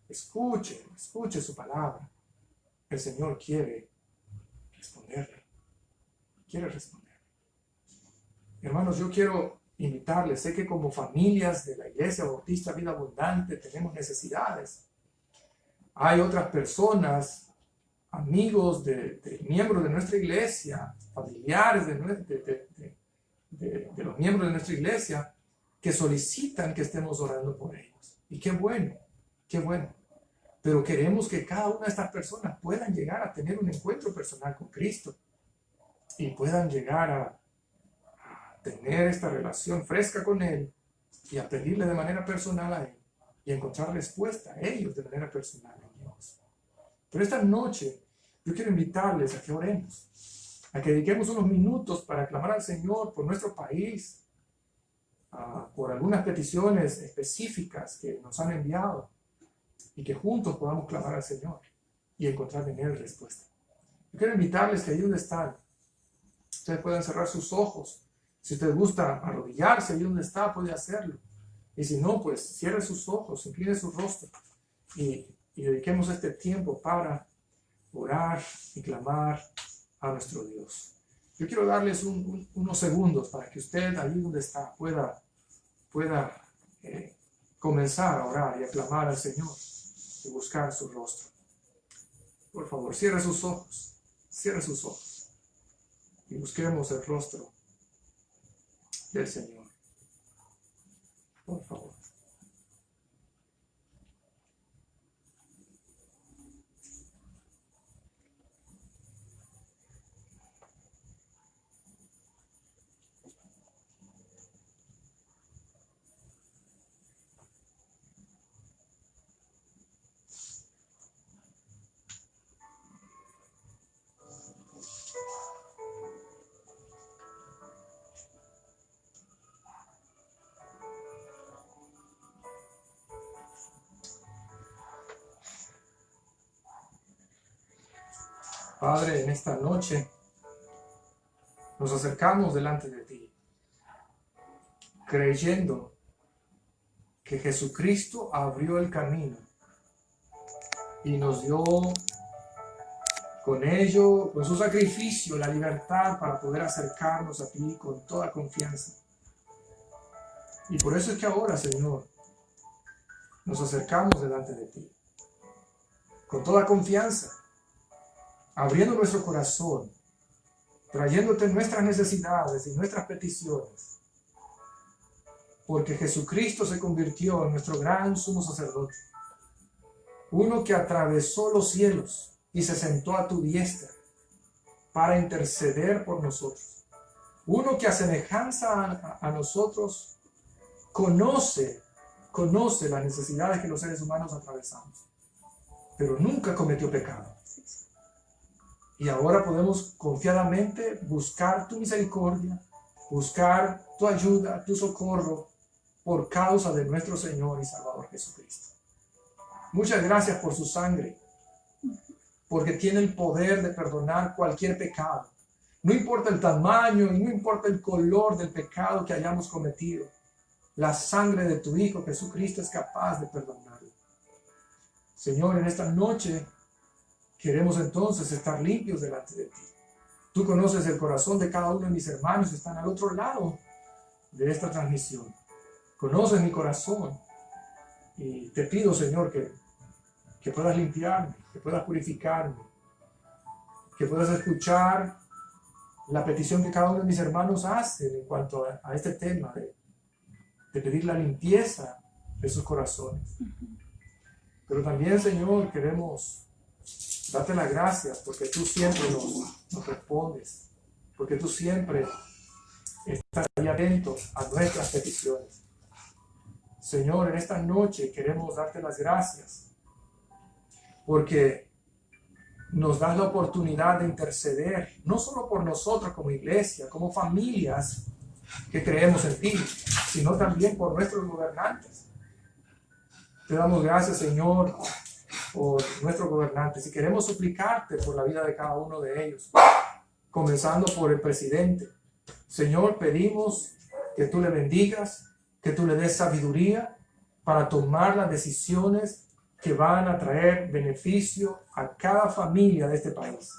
Escuche su palabra. El Señor quiere responderle. Quiere responder. Hermanos, yo quiero invitarles. Sé que como familias de la Iglesia Bautista Vida Abundante tenemos necesidades. Hay otras personas, amigos de miembros de nuestra iglesia, familiares de los miembros de nuestra iglesia, que solicitan que estemos orando por ellos. Y qué bueno, qué bueno. Pero queremos que cada una de estas personas puedan llegar a tener un encuentro personal con Cristo y puedan llegar a tener esta relación fresca con Él y a pedirle de manera personal a Él y encontrar respuesta a ellos de manera personal en Dios. Pero esta noche yo quiero invitarles a que oremos, a que dediquemos unos minutos para clamar al Señor por nuestro país, por algunas peticiones específicas que nos han enviado y que juntos podamos clamar al Señor y encontrar en Él respuesta. Yo quiero invitarles que ahí donde están, ustedes puedan cerrar sus ojos. Si usted gusta arrodillarse ahí donde está, puede hacerlo. Y si no, pues cierre sus ojos, incline su rostro y dediquemos este tiempo para orar y clamar a nuestro Dios. Yo quiero darles unos segundos para que usted ahí donde está pueda comenzar a orar y a clamar al Señor y buscar su rostro. Por favor, cierre sus ojos y busquemos el rostro del Señor. Por favor. Padre, en esta noche nos acercamos delante de ti, creyendo que Jesucristo abrió el camino y nos dio con ello, con su sacrificio, la libertad para poder acercarnos a ti con toda confianza. Y por eso es que ahora, Señor, nos acercamos delante de ti, con toda confianza, abriendo nuestro corazón, trayéndote nuestras necesidades y nuestras peticiones, porque Jesucristo se convirtió en nuestro gran sumo sacerdote, uno que atravesó los cielos y se sentó a tu diestra para interceder por nosotros, uno que a semejanza a nosotros conoce las necesidades que los seres humanos atravesamos, pero nunca cometió pecado. Y ahora podemos confiadamente buscar tu misericordia, buscar tu ayuda, tu socorro, por causa de nuestro Señor y Salvador Jesucristo. Muchas gracias por su sangre, porque tiene el poder de perdonar cualquier pecado. No importa el tamaño y no importa el color del pecado que hayamos cometido, la sangre de tu Hijo Jesucristo es capaz de perdonarlo. Señor, en esta noche queremos entonces estar limpios delante de ti. Tú conoces el corazón de cada uno de mis hermanos que están al otro lado de esta transmisión. Conoces mi corazón y te pido, Señor, que puedas limpiarme, que puedas purificarme, que puedas escuchar la petición que cada uno de mis hermanos hace en cuanto a este tema de pedir la limpieza de sus corazones. Pero también, Señor, queremos Date las gracias porque tú siempre nos respondes, porque tú siempre estás ahí atento a nuestras peticiones. Señor, en esta noche queremos darte las gracias porque nos das la oportunidad de interceder, no solo por nosotros como iglesia, como familias que creemos en ti, sino también por nuestros gobernantes. Te damos gracias, Señor, por nuestros gobernantes y queremos suplicarte por la vida de cada uno de ellos, comenzando por el presidente. Señor, pedimos que tú le bendigas, que tú le des sabiduría para tomar las decisiones que van a traer beneficio a cada familia de este país.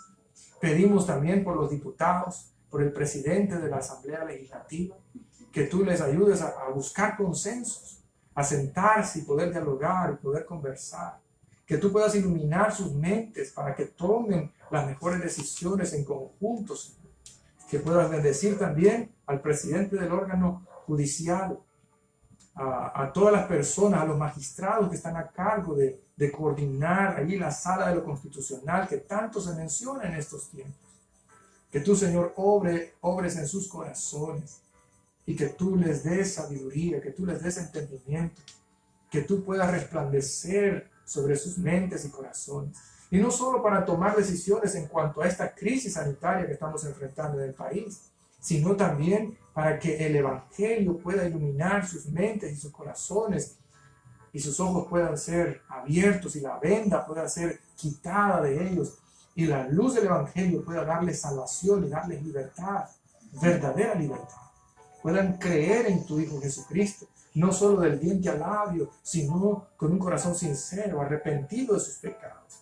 Pedimos también por los diputados, por el presidente de la Asamblea Legislativa, que tú les ayudes a buscar consensos, a sentarse y poder dialogar y poder conversar. Que tú puedas iluminar sus mentes para que tomen las mejores decisiones en conjunto, Señor. Que puedas bendecir también al presidente del órgano judicial, a todas las personas, a los magistrados que están a cargo de coordinar allí la sala de lo constitucional que tanto se menciona en estos tiempos. Que tú, Señor, obres en sus corazones y que tú les des sabiduría, que tú les des entendimiento, que tú puedas resplandecer sobre sus mentes y corazones. Y no solo para tomar decisiones en cuanto a esta crisis sanitaria que estamos enfrentando en el país, sino también para que el Evangelio pueda iluminar sus mentes y sus corazones y sus ojos puedan ser abiertos y la venda pueda ser quitada de ellos y la luz del Evangelio pueda darles salvación y darles libertad, verdadera libertad. Puedan creer en tu Hijo Jesucristo, no solo del diente al labio, sino con un corazón sincero, arrepentido de sus pecados.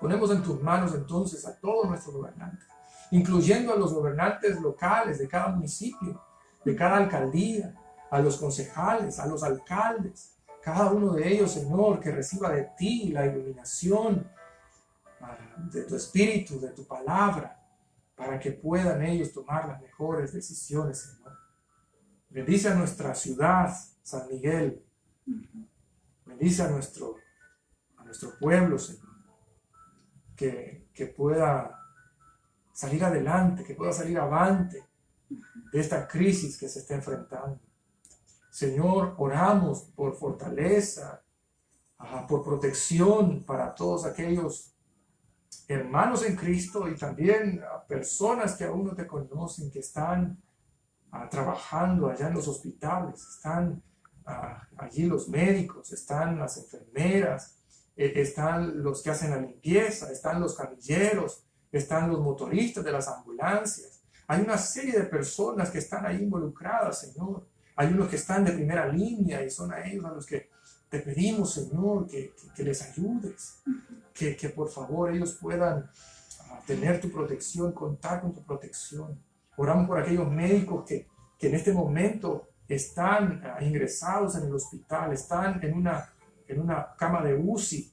Ponemos en tus manos entonces a todos nuestros gobernantes, incluyendo a los gobernantes locales de cada municipio, de cada alcaldía, a los concejales, a los alcaldes, cada uno de ellos, Señor, que reciba de ti la iluminación de tu Espíritu, de tu palabra, para que puedan ellos tomar las mejores decisiones, Señor. Bendice a nuestra ciudad, San Miguel. Bendice a nuestro pueblo, Señor. Que pueda salir adelante, que pueda salir avante de esta crisis que se está enfrentando. Señor, oramos por fortaleza, por protección para todos aquellos hermanos en Cristo y también a personas que aún no te conocen, que están trabajando allá en los hospitales, están allí los médicos, están las enfermeras, están los que hacen la limpieza, están los camilleros, están los motoristas de las ambulancias. Hay una serie de personas que están ahí involucradas, Señor. Hay unos que están de primera línea y son a ellos a los que te pedimos, Señor, que les ayudes, que por favor ellos puedan tener tu protección, contar con tu protección. Oramos por aquellos médicos que en este momento están ingresados en el hospital, están en una cama de UCI,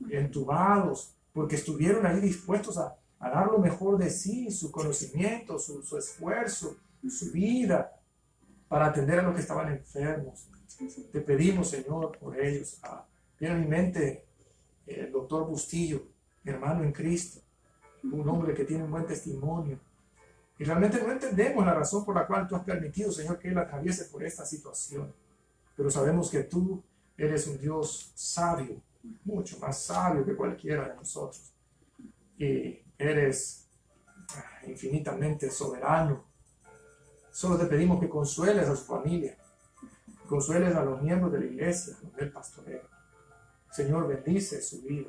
entubados, porque estuvieron ahí dispuestos a dar lo mejor de sí, su conocimiento, su esfuerzo, su vida, para atender a los que estaban enfermos. Te pedimos, Señor, por ellos. Viene a mi mente el doctor Bustillo, mi hermano en Cristo, un hombre que tiene un buen testimonio. Y realmente no entendemos la razón por la cual tú has permitido, Señor, que él atraviese por esta situación. Pero sabemos que tú eres un Dios sabio, mucho más sabio que cualquiera de nosotros. Y eres infinitamente soberano. Solo te pedimos que consueles a su familia, consueles a los miembros de la iglesia, del pastoreo. Señor, bendice su vida.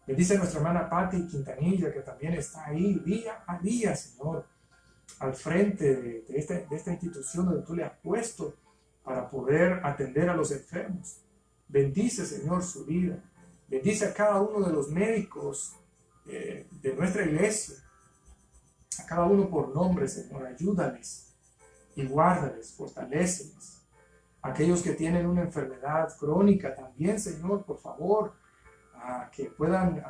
Bendice a nuestra hermana Patti Quintanilla, que también está ahí día a día, Señor, al frente de esta institución donde tú le has puesto para poder atender a los enfermos. Bendice, Señor, su vida. Bendice a cada uno de los médicos de nuestra iglesia, a cada uno por nombre, Señor. Ayúdales y guárdales, fortaléceles. Aquellos que tienen una enfermedad crónica también, Señor, por favor, que puedan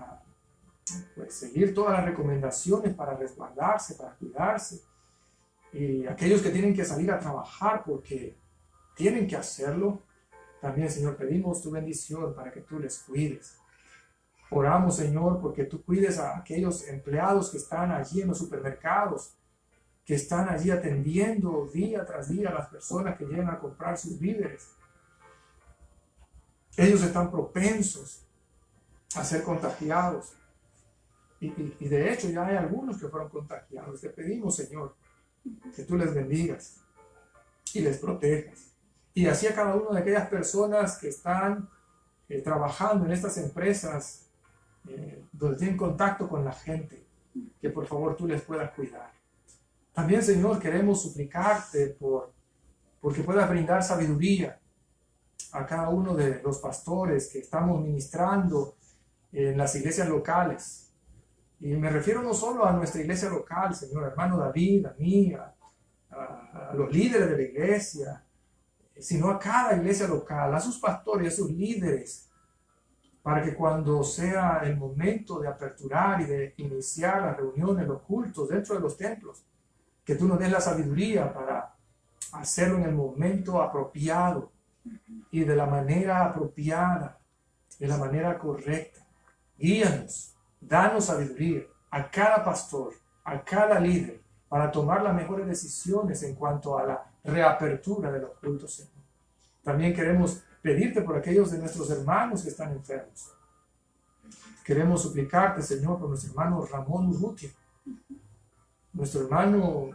seguir todas las recomendaciones para resguardarse, para cuidarse. Y aquellos que tienen que salir a trabajar porque tienen que hacerlo, también, Señor, pedimos tu bendición para que tú les cuides. Oramos, Señor, porque tú cuides a aquellos empleados que están allí en los supermercados, que están allí atendiendo día tras día a las personas que llegan a comprar sus víveres. Ellos están propensos a ser contagiados. Y de hecho ya hay algunos que fueron contagiados. Te pedimos, Señor, que tú les bendigas y les protejas. Y así a cada una de aquellas personas que están trabajando en estas empresas donde tienen contacto con la gente, que por favor tú les puedas cuidar. También, Señor, queremos suplicarte porque puedas brindar sabiduría a cada uno de los pastores que estamos ministrando en las iglesias locales. Y me refiero no solo a nuestra iglesia local, Señor, hermano David, a mí, a los líderes de la iglesia, sino a cada iglesia local, a sus pastores, a sus líderes, para que cuando sea el momento de aperturar y de iniciar las reuniones, los cultos dentro de los templos, que tú nos des la sabiduría para hacerlo en el momento apropiado y de la manera apropiada, de la manera correcta. Guíanos, danos sabiduría a cada pastor, a cada líder, para tomar las mejores decisiones en cuanto a la reapertura de los cultos, Señor. También queremos pedirte por aquellos de nuestros hermanos que están enfermos. Queremos suplicarte, Señor, por nuestro hermano Ramón Urrutia. Nuestro hermano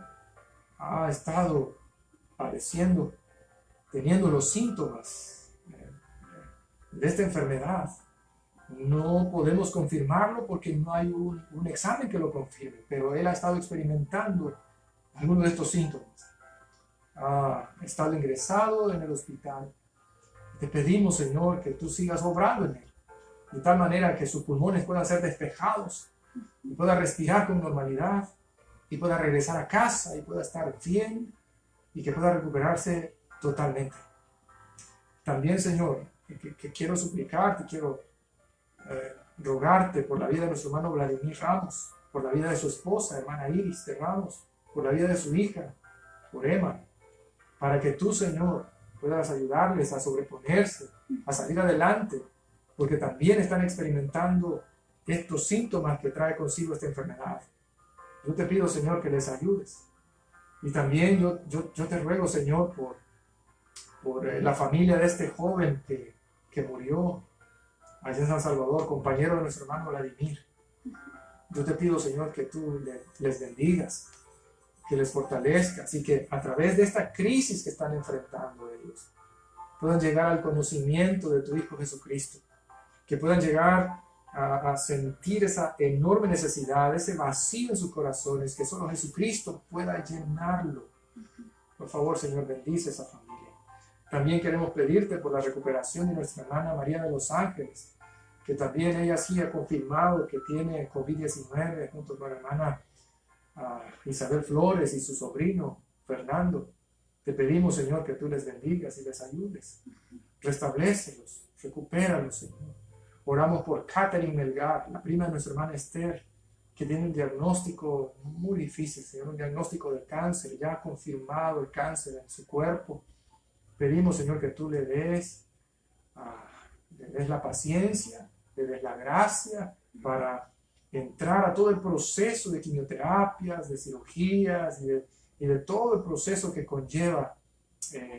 ha estado padeciendo, teniendo los síntomas de esta enfermedad. No podemos confirmarlo porque no hay un examen que lo confirme, pero él ha estado experimentando algunos de estos síntomas. Ha estado ingresado en el hospital. Te pedimos, Señor, que tú sigas obrando en él, de tal manera que sus pulmones puedan ser despejados y pueda respirar con normalidad y pueda regresar a casa y pueda estar bien y que pueda recuperarse totalmente. También, Señor, que quiero suplicarte, quiero rogarte por la vida de nuestro hermano Vladimir Ramos, por la vida de su esposa, hermana Iris de Ramos, por la vida de su hija, por Emma, para que tú, Señor, puedas ayudarles a sobreponerse, a salir adelante, porque también están experimentando estos síntomas que trae consigo esta enfermedad. Yo te pido, Señor, que les ayudes. Y también yo te ruego, Señor, por la familia de este joven que murió allá en San Salvador, compañero de nuestro hermano Vladimir. Yo te pido, Señor, que tú les bendigas, que les fortalezcas y que a través de esta crisis que están enfrentando ellos puedan llegar al conocimiento de tu Hijo Jesucristo, que puedan llegar a sentir esa enorme necesidad, ese vacío en sus corazones, que solo Jesucristo pueda llenarlo. Por favor, Señor, bendice esa familia. También queremos pedirte por la recuperación de nuestra hermana María de los Ángeles, que también ella sí ha confirmado que tiene COVID-19 junto con la hermana Isabel Flores y su sobrino Fernando. Te pedimos, Señor, que tú les bendigas y les ayudes. Restablécelos, recupéralos, Señor. Oramos por Catherine Melgar, la prima de nuestra hermana Esther, que tiene un diagnóstico muy difícil, Señor, un diagnóstico de cáncer, ya ha confirmado el cáncer en su cuerpo. Pedimos, Señor, que tú le des la paciencia, le des la gracia para entrar a todo el proceso de quimioterapias, de cirugías y de todo el proceso que conlleva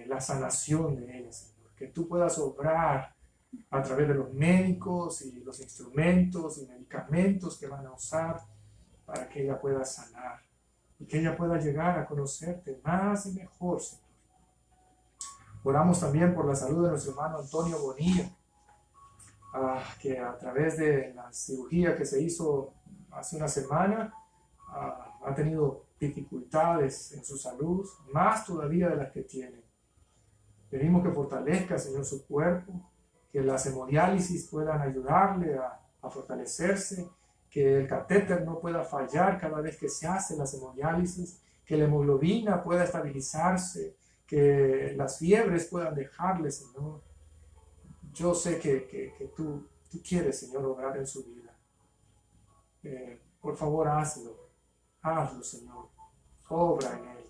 la sanación de ella, Señor. Que tú puedas obrar a través de los médicos y los instrumentos y medicamentos que van a usar para que ella pueda sanar y que ella pueda llegar a conocerte más y mejor, Señor. Oramos también por la salud de nuestro hermano Antonio Bonilla, que a través de la cirugía que se hizo hace una semana ha tenido dificultades en su salud, más todavía de las que tiene. Pedimos que fortalezca, Señor, su cuerpo, que las hemodiálisis puedan ayudarle a fortalecerse, que el catéter no pueda fallar cada vez que se hace las hemodiálisis, que la hemoglobina pueda estabilizarse, que las fiebres puedan dejarle, Señor. Yo sé que tú quieres, Señor, obrar en su vida. Por favor, hazlo, Señor. Obra en él.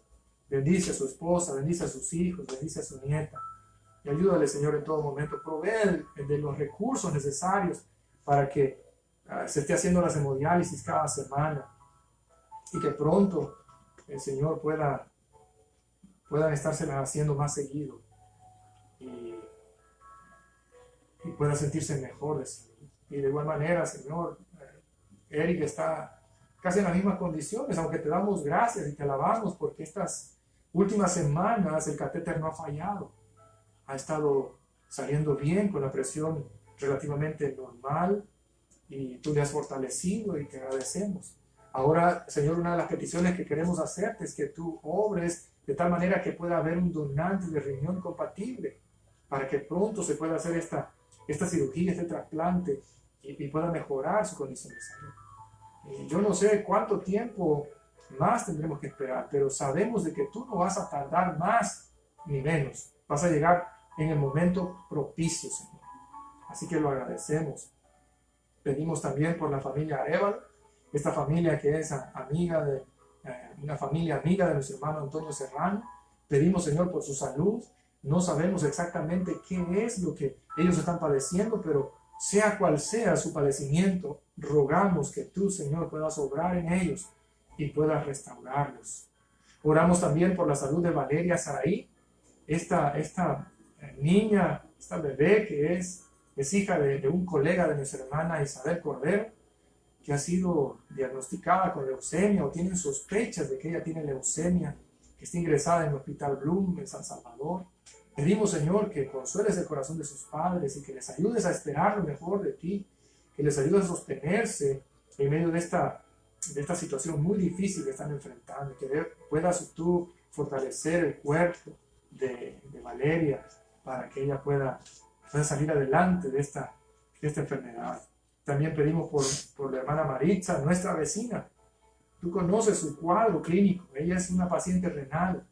Bendice a su esposa, bendice a sus hijos, bendice a su nieta. Y ayúdale, Señor, en todo momento. Provee de los recursos necesarios para que se esté haciendo las hemodiálisis cada semana y que pronto el Señor puedan estárselas haciendo más seguido y pueda sentirse mejor de salud. Y de igual manera, Señor, Eric está casi en las mismas condiciones, aunque te damos gracias y te alabamos porque estas últimas semanas el catéter no ha fallado. Ha estado saliendo bien con la presión relativamente normal y tú le has fortalecido y te agradecemos. Ahora, Señor, una de las peticiones que queremos hacerte es que tú obres de tal manera que pueda haber un donante de riñón compatible para que pronto se pueda hacer esta cirugía, este trasplante y pueda mejorar su condición de salud. Yo no sé cuánto tiempo más tendremos que esperar, pero sabemos de que tú no vas a tardar más ni menos. Vas a llegar en el momento propicio, Señor. Así que lo agradecemos. Pedimos también por la familia Arevalo, esta familia que es amiga de, una familia amiga de nuestro hermano Antonio Serrano. Pedimos, Señor, por su salud. No sabemos exactamente qué es lo que ellos están padeciendo, pero sea cual sea su padecimiento, rogamos que tú, Señor, puedas obrar en ellos y puedas restaurarlos. Oramos también por la salud de Valeria Saraí, esta niña, esta bebé que es hija de un colega de nuestra hermana Isabel Cordero, que ha sido diagnosticada con leucemia o tienen sospechas de que ella tiene leucemia, que está ingresada en el Hospital Bloom en San Salvador. Pedimos, Señor, que consueles el corazón de sus padres y que les ayudes a esperar lo mejor de ti, que les ayudes a sostenerse en medio de esta situación muy difícil que están enfrentando, que puedas tú fortalecer el cuerpo de Valeria para que ella pueda salir adelante de esta enfermedad. También pedimos por la hermana Maritza, nuestra vecina. Tú conoces su cuadro clínico. Ella es una paciente renal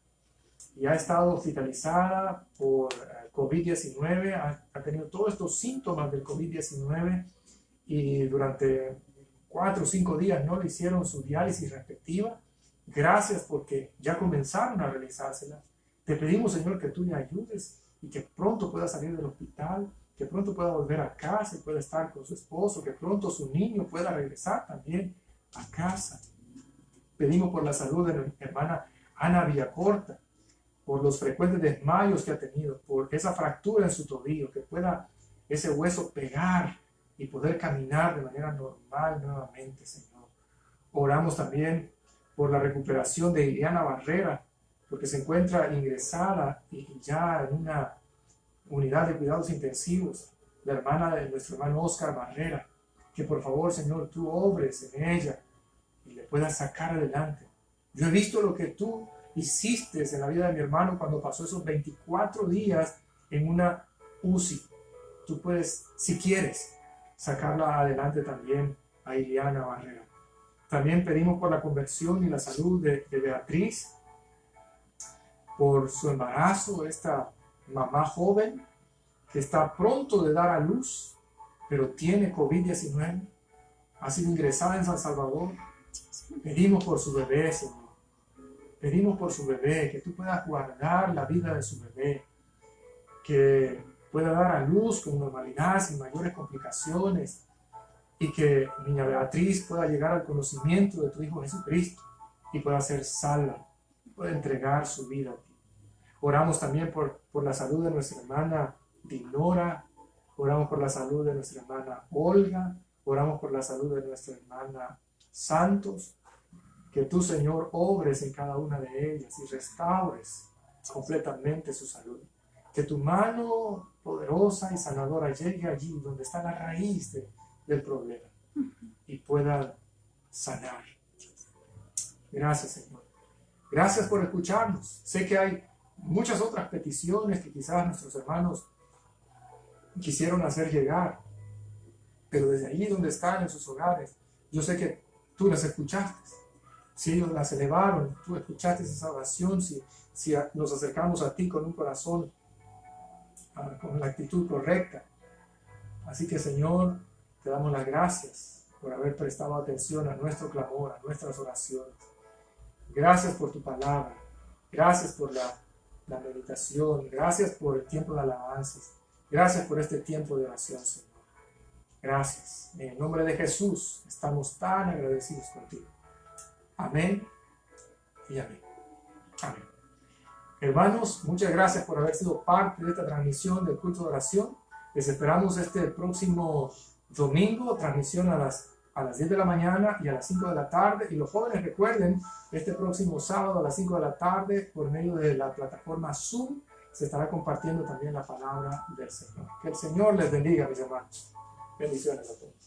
y ha estado hospitalizada por COVID-19, ha tenido todos estos síntomas del COVID-19 y durante 4 o 5 días no le hicieron su diálisis respectiva. Gracias porque ya comenzaron a realizársela. Te pedimos, Señor, que tú le ayudes y que pronto pueda salir del hospital, que pronto pueda volver a casa y pueda estar con su esposo, que pronto su niño pueda regresar también a casa. Pedimos por la salud de nuestra hermana Ana Villacorta, por los frecuentes desmayos que ha tenido, por esa fractura en su tobillo, que pueda ese hueso pegar y poder caminar de manera normal nuevamente, Señor. Oramos también por la recuperación de Ileana Barrera, porque se encuentra ingresada y ya en una unidad de cuidados intensivos, la hermana de nuestro hermano Oscar Barrera, que por favor, Señor, tú obres en ella y le puedas sacar adelante. Yo he visto lo que tú hiciste en la vida de mi hermano cuando pasó esos 24 días en una UCI. Tú puedes, si quieres, sacarla adelante también a Ileana Barrera. También pedimos por la conversión y la salud de Beatriz, por su embarazo, esta mamá joven que está pronto de dar a luz, pero tiene COVID-19, ha sido ingresada en San Salvador. Pedimos por su bebé, Señor. Pedimos por su bebé, que tú puedas guardar la vida de su bebé, que pueda dar a luz con normalidad, sin mayores complicaciones, y que niña Beatriz pueda llegar al conocimiento de tu Hijo Jesucristo y pueda ser salva, pueda entregar su vida a ti. Oramos también por la salud de nuestra hermana Dinora, oramos por la salud de nuestra hermana Olga, oramos por la salud de nuestra hermana Santos, que tú, Señor, obres en cada una de ellas y restaures completamente su salud. Que tu mano poderosa y sanadora llegue allí donde está la raíz del problema y pueda sanar. Gracias, Señor. Gracias por escucharnos. Sé que hay muchas otras peticiones que quizás nuestros hermanos quisieron hacer llegar, pero desde allí donde están en sus hogares, yo sé que tú las escuchaste. Si ellos las elevaron, tú escuchaste esa oración, si nos acercamos a ti con un corazón, con la actitud correcta. Así que, Señor, te damos las gracias por haber prestado atención a nuestro clamor, a nuestras oraciones. Gracias por tu palabra, gracias por la meditación, gracias por el tiempo de alabanzas, gracias por este tiempo de oración, Señor. Gracias. En el nombre de Jesús estamos tan agradecidos contigo. Amén y amén. Amén. Hermanos, muchas gracias por haber sido parte de esta transmisión del culto de oración. Les esperamos este próximo domingo, transmisión a las 10 de la mañana y a las 5 de la tarde. Y los jóvenes recuerden, este próximo sábado a las 5 de la tarde, por medio de la plataforma Zoom, se estará compartiendo también la palabra del Señor. Que el Señor les bendiga, mis hermanos. Bendiciones a todos.